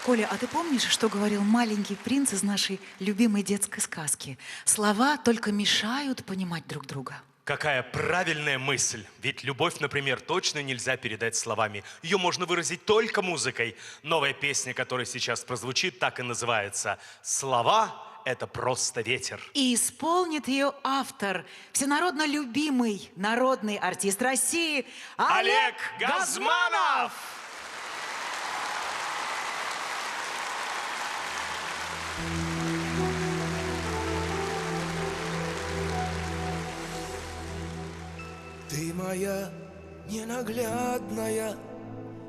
Коля, а ты помнишь, что говорил маленький принц из нашей любимой детской сказки? Слова только мешают понимать друг друга. Какая правильная мысль. Ведь любовь, например, точно нельзя передать словами. Ее можно выразить только музыкой. Новая песня, которая сейчас прозвучит, так и называется «Слова – это просто ветер». И исполнит ее автор, всенародно любимый народный артист России Олег Газманов! Ты моя ненаглядная,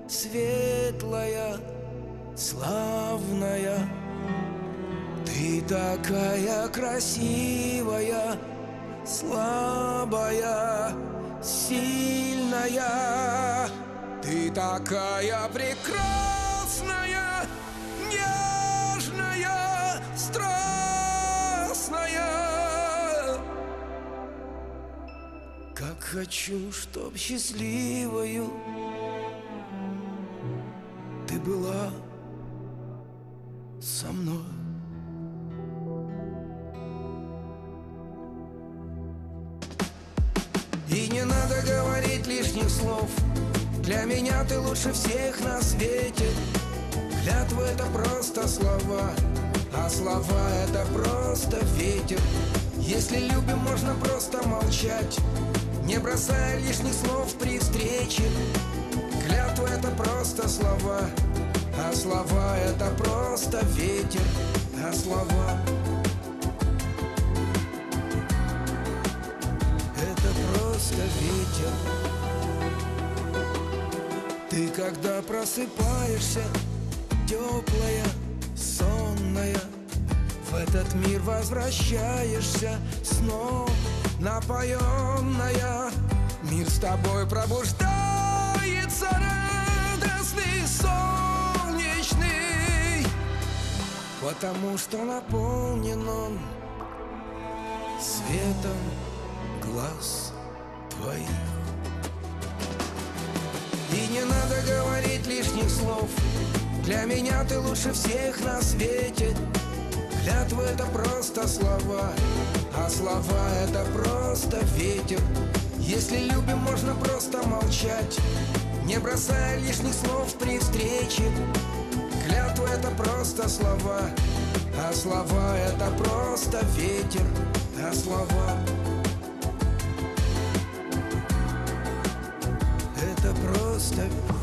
светлая, славная. Ты такая красивая, слабая, сильная. Ты такая прекрасная, нежная, страстная. Как хочу, чтоб счастливою ты была со мной. И не надо говорить лишних слов. Для меня ты лучше всех на свете. Клятвы — это просто слова, а слова — это просто ветер. Если любим, можно просто молчать, не бросая лишних слов при встрече. Клятва — это просто слова, а слова — это просто ветер. А слова — это просто ветер. Ты когда просыпаешься, теплая, сонная, в этот мир возвращаешься снова, напоенная. Мир с тобой пробуждается радостный, солнечный, потому что наполнен он светом глаз твоих. И не надо говорить лишних слов. Для меня ты лучше всех на свете. Клятвы — это просто слова, а слова — это просто ветер. Если любим, можно просто молчать, не бросая лишних слов при встрече. Клятва — это просто слова, а слова — это просто ветер. А слова — это просто ветер.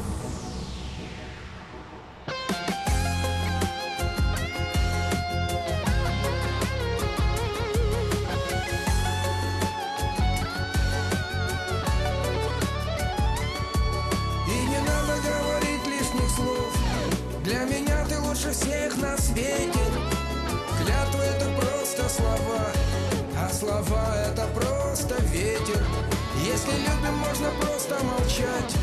Для меня ты лучше всех на свете. Клятва — это просто слова, а слова — это просто ветер. Если любим, можно просто молчать,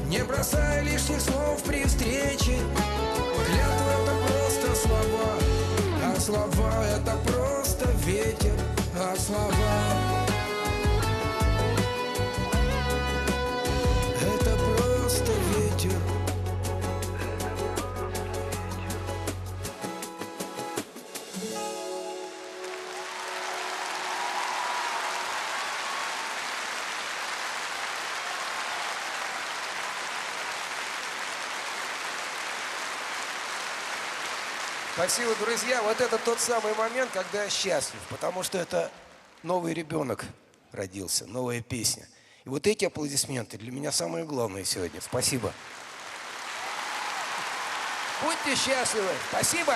не бросая лишних слов при встрече. Клятва — это просто слова, а слова — это просто ветер. А слова — это просто ветер. Спасибо, друзья. Вот это тот самый момент, когда я счастлив, потому что это новый ребенок родился, новая песня. И вот эти аплодисменты для меня самое главное сегодня. Спасибо. Будьте счастливы. Спасибо.